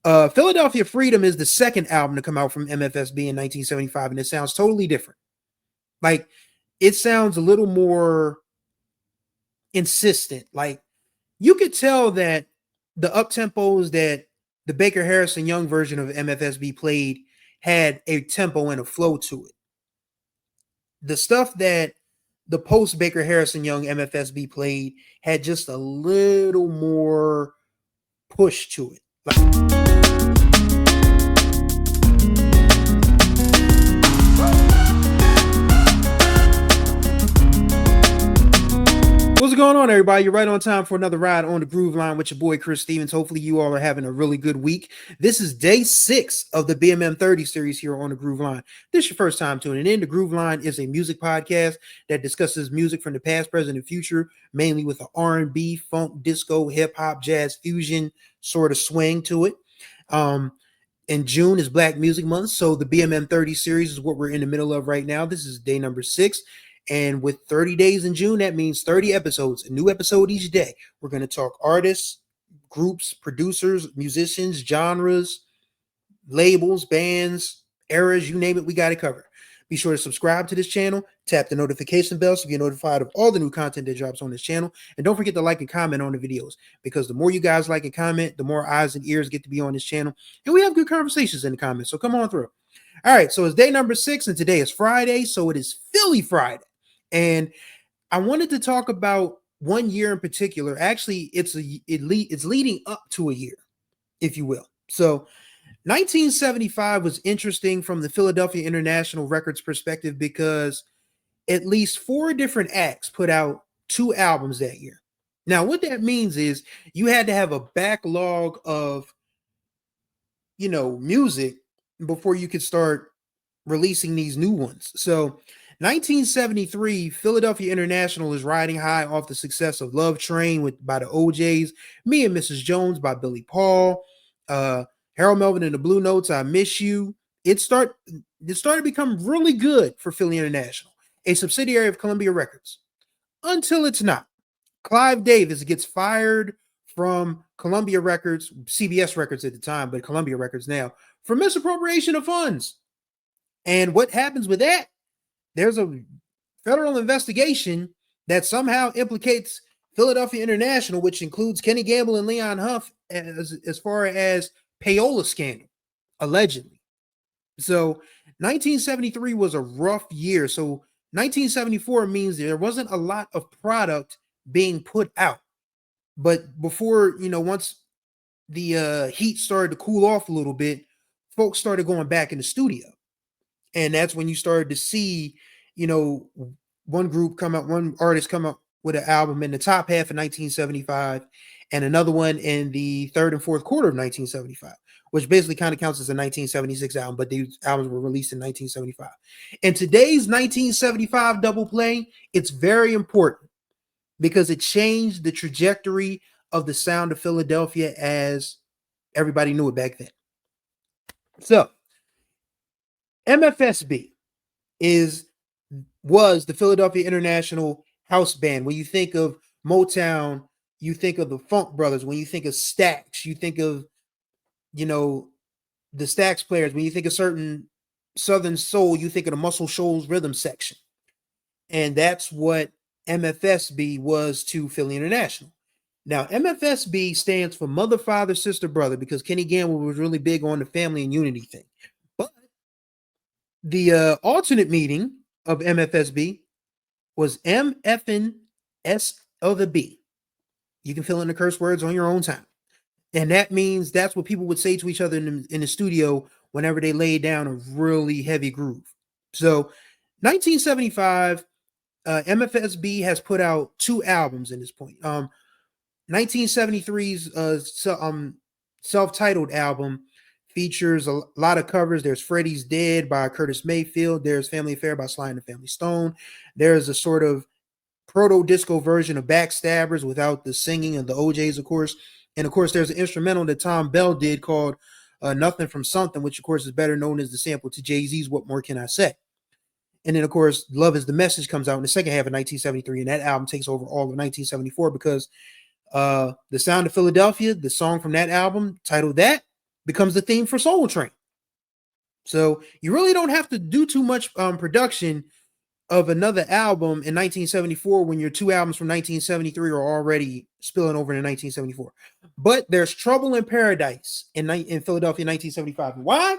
Philadelphia Freedom is the second album to come out from MFSB in 1975, and it sounds totally different. Like, it sounds a little more insistent. Like, you could tell that the up tempos that the Baker Harris and Young version of MFSB played had a tempo and a flow to it. The stuff that the post Baker Harris and Young MFSB played had just a little more push to it. What's going on, everybody? You're right on time for another ride on the Groove Line with your boy Chris Stevens. Hopefully you all are having a really good week. This is day 6 of the BMM 30 series here on the Groove Line. If this is your first time tuning in. The Groove Line is a music podcast that discusses music from the past, present, and future, mainly with an R&B, funk, disco, hip-hop, jazz, fusion sort of swing to it. In June is Black Music Month, so the BMM 30 series is what we're in the middle of right now. This is day number 6. And with 30 days in June, that means 30 episodes, a new episode each day. We're going to talk artists, groups, producers, musicians, genres, labels, bands, eras, you name it, we got it covered. Be sure to subscribe to this channel, tap the notification bell so you get notified of all the new content that drops on this channel. And don't forget to like and comment on the videos, because the more you guys like and comment, the more eyes and ears get to be on this channel. And we have good conversations in the comments, so come on through. All right, so it's day number 6, and today is Friday, so it is Philly Friday. And I wanted to talk about one year in particular. Actually, it's leading up to a year, if you will. So 1975 was interesting from the Philadelphia International Records perspective because at least 4 different acts put out 2 albums that year. Now, what that means is you had to have a backlog of, music before you could start releasing these new ones. So 1973, Philadelphia International is riding high off the success of Love Train by the OJs, Me and Mrs. Jones by Billy Paul, Harold Melvin and the Blue Notes, I Miss You. It started to become really good for Philly International, a subsidiary of Columbia Records, until it's not. Clive Davis gets fired from Columbia Records, CBS Records at the time, but Columbia Records now, for misappropriation of funds. And what happens with that? There's a federal investigation that somehow implicates Philadelphia International, which includes Kenny Gamble and Leon Huff, as far as payola scandal, allegedly. So 1973 was a rough year. So 1974 means there wasn't a lot of product being put out. But before, once the heat started to cool off a little bit, folks started going back in the studio. And that's when you started to see, one artist come up with an album in the top half of 1975 and another one in the third and fourth quarter of 1975, which basically kind of counts as a 1976 album, but these albums were released in 1975. And today's 1975 double play, it's very important because it changed the trajectory of the sound of Philadelphia as everybody knew it back then. So MFSB was the Philadelphia International House Band. When you think of Motown, you think of the Funk Brothers. When you think of Stax, you think of, the Stax Players. When you think of certain Southern soul, you think of the Muscle Shoals rhythm section. And that's what MFSB was to Philly International. Now, MFSB stands for Mother, Father, Sister, Brother, because Kenny Gamble was really big on the family and unity thing. But the alternate meaning of MFSB was MFNS of the B. You can fill in the curse words on your own time. And that means that's what people would say to each other in the studio whenever they laid down a really heavy groove. So 1975, MFSB has put out 2 albums in this point. 1973's self-titled album features a lot of covers. There's Freddie's Dead by Curtis Mayfield. There's Family Affair by Sly and the Family Stone. There's a sort of proto-disco version of Backstabbers without the singing of the OJs, of course. And, of course, there's an instrumental that Tom Bell did called Nothing from Something, which, of course, is better known as the sample to Jay-Z's What More Can I Say? And then, of course, Love Is the Message comes out in the second half of 1973, and that album takes over all of 1974 because The Sound of Philadelphia, the song from that album, titled that, becomes the theme for Soul Train. So you really don't have to do too much production of another album in 1974 when your two albums from 1973 are already spilling over into 1974. But there's Trouble in Paradise in Philadelphia 1975. Why?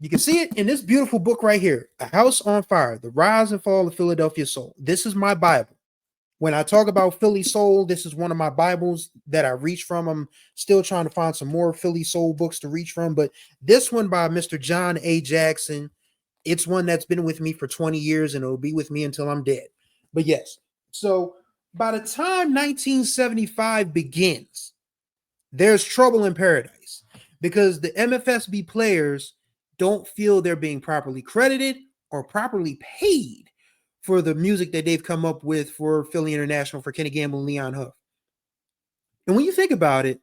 You can see it in this beautiful book right here, A House on Fire, The Rise and Fall of Philadelphia Soul. This is my Bible. When I talk about Philly soul, this is one of my Bibles that I reach from. I'm still trying to find some more Philly soul books to reach from, but this one by Mr. John A. Jackson, it's one that's been with me for 20 years and it'll be with me until I'm dead. But yes, so by the time 1975 begins, there's trouble in paradise because the MFSB players don't feel they're being properly credited or properly paid for the music that they've come up with for Philly International, for Kenny Gamble and Leon Huff. And when you think about it,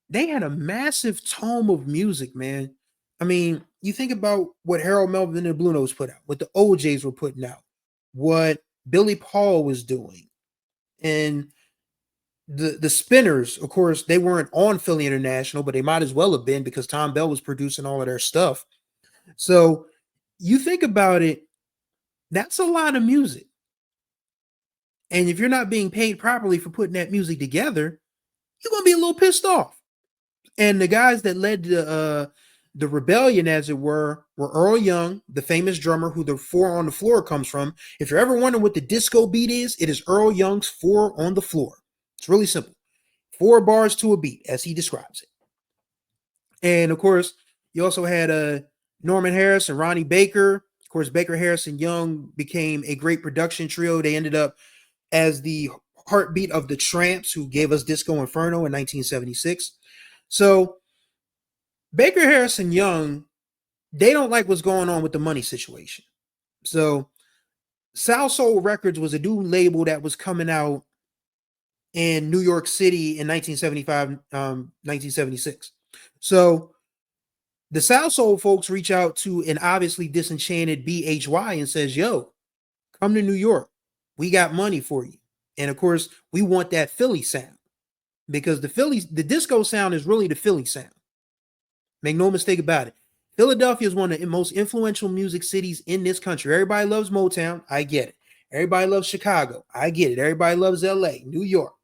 they had a massive tome of music, man. I mean, you think about what Harold Melvin and the Blue Notes put out, what the OJs were putting out, what Billy Paul was doing. And the Spinners, of course, they weren't on Philly International, but they might as well have been because Tom Bell was producing all of their stuff. So you think about it, that's a lot of music. And if you're not being paid properly for putting that music together, you're going to be a little pissed off. And the guys that led the rebellion, as it were Earl Young, the famous drummer who the Four on the Floor comes from. If you're ever wondering what the disco beat is, it is Earl Young's Four on the Floor. It's really simple. 4 bars to a beat, as he describes it. And, of course, you also had Norman Harris and Ronnie Baker. Of course, Baker, Harris, and Young became a great production trio. They ended up as the heartbeat of the Tramps, who gave us Disco Inferno in 1976. So Baker, Harris, and Young, they don't like what's going on with the money situation. So South Soul Records was a new label that was coming out in New York City in 1975, 1976. So the South Soul folks reach out to an obviously disenchanted BHY and says, yo, come to New York. We got money for you. And of course, we want that Philly sound because the disco sound is really the Philly sound. Make no mistake about it. Philadelphia is one of the most influential music cities in this country. Everybody loves Motown. I get it. Everybody loves Chicago. I get it. Everybody loves LA, New York.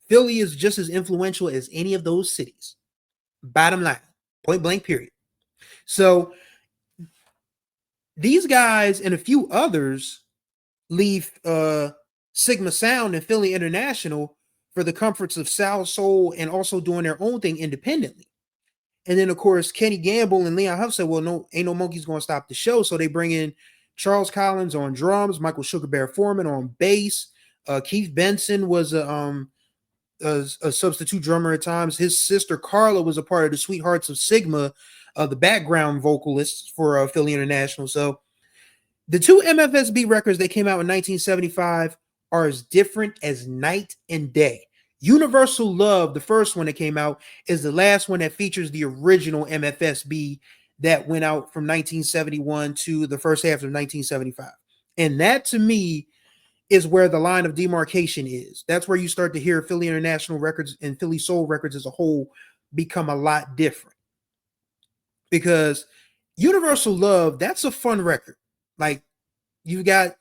Philly is just as influential as any of those cities. Bottom line, point blank, period. So these guys and a few others leave Sigma Sound and Philly International for the comforts of South Soul and also doing their own thing independently. And then, of course, Kenny Gamble and Leon Huff said, well, no, ain't no monkeys going to stop the show. So they bring in Charles Collins on drums, Michael Sugar Bear Foreman on bass. Keith Benson was a substitute drummer at times. His sister Carla was a part of the Sweethearts of Sigma, the background vocalists for Philly International. So the two MFSB records that came out in 1975 are as different as night and day. Universal Love, the first one that came out, is the last one that features the original MFSB that went out from 1971 to the first half of 1975. And that, to me, is where the line of demarcation is. That's where you start to hear Philly International records and Philly Soul records as a whole become a lot different. Because Universal Love, that's a fun record. Like, you've got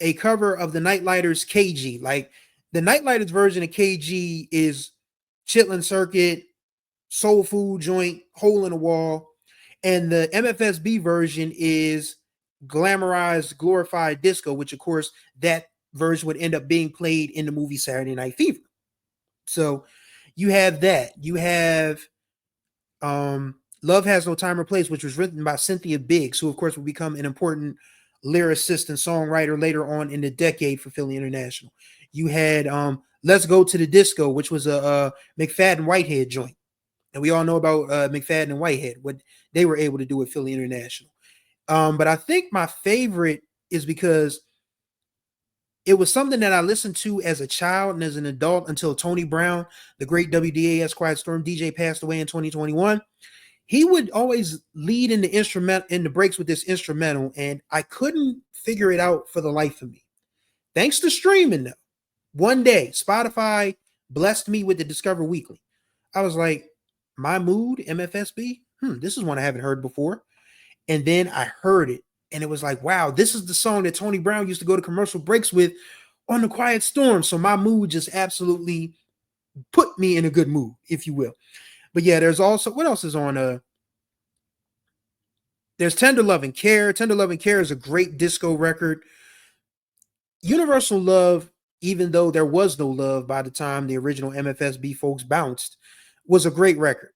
a cover of the Nightlighters' KG. Like, the Nightlighters version of KG is Chitlin Circuit, Soul Food Joint, Hole in the Wall. And the MFSB version is glamorized, glorified disco, which, of course, that version would end up being played in the movie Saturday Night Fever. So you have that. You have Love Has No Time or Place, which was written by Cynthia Biggs, who, of course, will become an important lyricist and songwriter later on in the decade for Philly International. You had Let's Go to the Disco, which was a McFadden Whitehead joint. And we all know about McFadden and Whitehead, what they were able to do with Philly International. But I think my favorite is because it was something that I listened to as a child and as an adult until Tony Brown, the great WDAS Quiet Storm DJ, passed away in 2021. He would always lead in the breaks with this instrumental, and I couldn't figure it out for the life of me. Thanks to streaming, though. One day, Spotify blessed me with the Discover Weekly. I was like, My Mood, MFSB? This is one I haven't heard before. And then I heard it, and it was like, wow, this is the song that Tony Brown used to go to commercial breaks with on The Quiet Storm. So My Mood just absolutely put me in a good mood, if you will. But yeah, there's also, what else is on? There's Tender Love and Care. Tender Love and Care is a great disco record. Universal Love, even though there was no love by the time the original MFSB folks bounced, was a great record.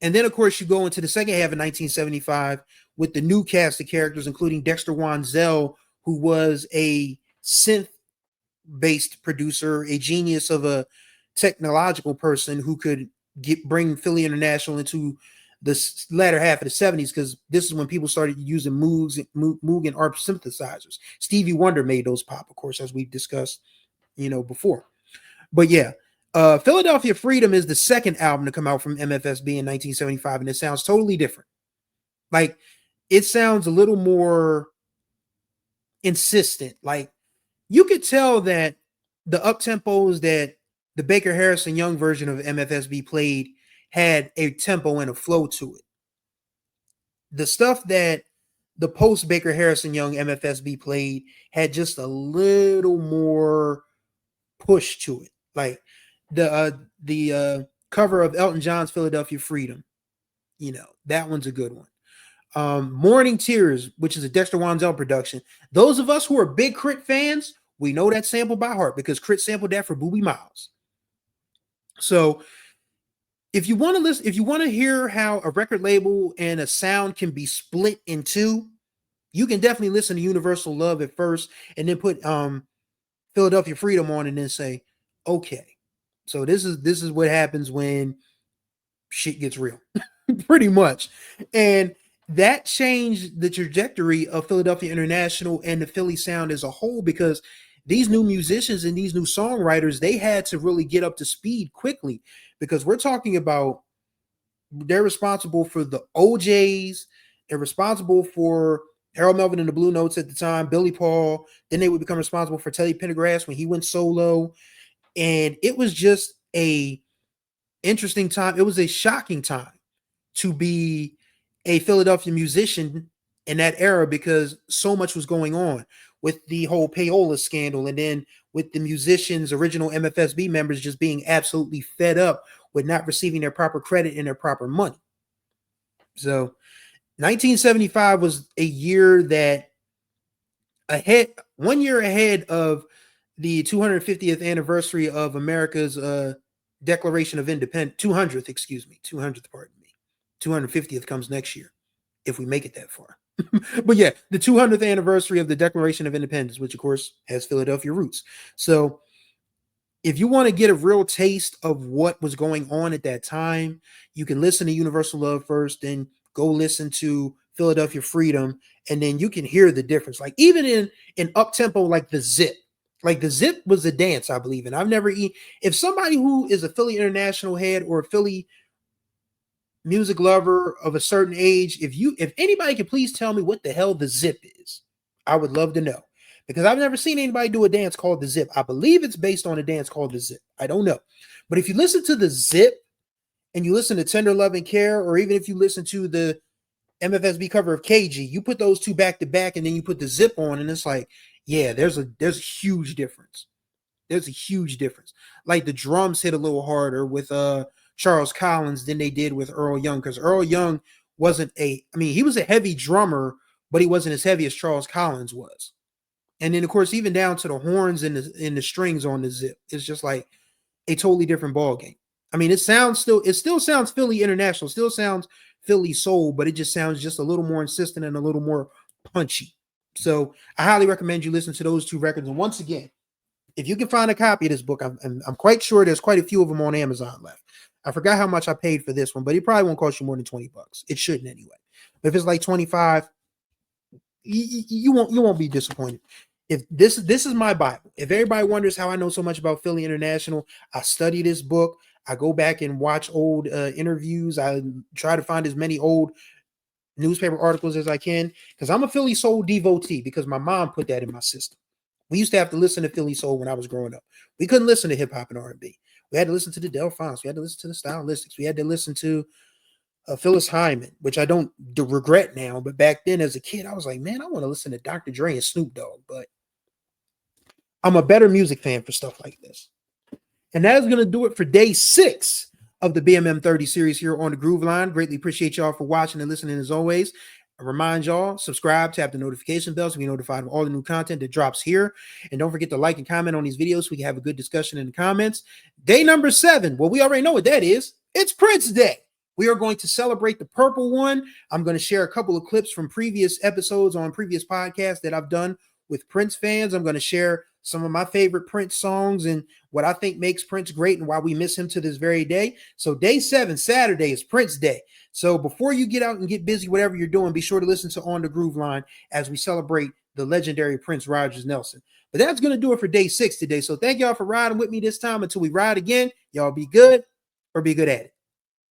And then, of course, you go into the second half of 1975 with the new cast of characters, including Dexter Wansell, who was a synth-based producer, a genius of a technological person who could bring Philly International into the latter half of the 70s, because this is when people started using Moog and ARP synthesizers. Stevie Wonder made those pop, of course, as we've discussed, before. But yeah, Philadelphia Freedom is the second album to come out from MFSB in 1975, and it sounds totally different. Like, it sounds a little more insistent. Like, you could tell that the up-tempos that the Baker, Harris, and Young version of MFSB played had a tempo and a flow to it. The stuff that the post Baker, Harris, and Young MFSB played had just a little more push to it. Like the cover of Elton John's Philadelphia Freedom, that one's a good one. Morning Tears, which is a Dexter Wansell production. Those of us who are big Crit fans, we know that sample by heart because Crit sampled that for Boobie Miles. So if you want to listen, if you want to hear how a record label and a sound can be split in two, you can definitely listen to Universal Love at first and then put Philadelphia Freedom on and then say, okay, so this is what happens when shit gets real, pretty much. And that changed the trajectory of Philadelphia International and the Philly sound as a whole, because these new musicians and these new songwriters, they had to really get up to speed quickly, because we're talking about, they're responsible for the OJs, they're responsible for Harold Melvin and the Blue Notes at the time, Billy Paul, then they would become responsible for Teddy Pendergrass when he went solo. And it was just a interesting time. It was a shocking time to be a Philadelphia musician in that era, because so much was going on with the whole payola scandal, and then with the musicians, original MFSB members, just being absolutely fed up with not receiving their proper credit and their proper money. So 1975 was a year that one year ahead of the 250th anniversary of America's Declaration of Independence, 200th, pardon me. 250th comes next year, if we make it that far. But yeah, the 200th anniversary of the Declaration of Independence, which of course has Philadelphia roots. So if you want to get a real taste of what was going on at that time, you can listen to Universal Love first, then go listen to Philadelphia Freedom, and then you can hear the difference. Like, even in up-tempo, like the Zip was a dance, I believe. And I've never if somebody who is a Philly International head or a Philly music lover of a certain age, if anybody could please tell me what the hell the Zip is, I would love to know, because I've never seen anybody do a dance called the Zip. I believe it's based on a dance called the Zip. I don't know. But if you listen to the Zip and you listen to Tender Love and Care, or even if you listen to the MFSB cover of KG, you put those two back to back and then you put the Zip on, and it's like, yeah, there's a huge difference. There's a huge difference. Like, the drums hit a little harder with Charles Collins than they did with Earl Young, because Earl Young he was a heavy drummer, but he wasn't as heavy as Charles Collins was. And then, of course, even down to the horns and the strings on the Zip, it's just like a totally different ball game. I mean, it still sounds Philly International, still sounds Philly soul, but it just sounds just a little more insistent and a little more punchy. So I highly recommend you listen to those two records. And once again, if you can find a copy of this book, I'm quite sure there's quite a few of them on Amazon left. I forgot how much I paid for this one, but it probably won't cost you more than $20. It shouldn't anyway. But if it's like 25, you won't be disappointed. If this is my Bible. If everybody wonders how I know so much about Philly International, I study this book. I go back and watch old interviews. I try to find as many old newspaper articles as I can, because I'm a Philly soul devotee, because my mom put that in my system. We used to have to listen to Philly soul when I was growing up. We couldn't listen to hip hop and R&B. We had to listen to the Delphonics. We had to listen to the Stylistics. We had to listen to Phyllis Hyman, which I don't regret now. But back then as a kid, I was like, man, I want to listen to Dr. Dre and Snoop Dogg. But I'm a better music fan for stuff like this. And that is going to do it for day 6 of the BMM 30 series here on the Groove Line. Greatly appreciate y'all for watching and listening as always. I remind y'all, subscribe, tap the notification bell so we be notified of all the new content that drops here. And don't forget to like and comment on these videos so we can have a good discussion in the comments. Day number 7. Well, we already know what that is. It's Prince Day. We are going to celebrate the purple one. I'm going to share a couple of clips from previous episodes on previous podcasts that I've done with Prince fans. I'm going to share some of my favorite Prince songs and what I think makes Prince great and why we miss him to this very day. So day 7, Saturday, is Prince Day. So before you get out and get busy, whatever you're doing, be sure to listen to On the Groove Line as we celebrate the legendary Prince Rogers Nelson. But that's going to do it for day 6 today. So thank y'all for riding with me this time. Until we ride again, y'all be good or be good at it.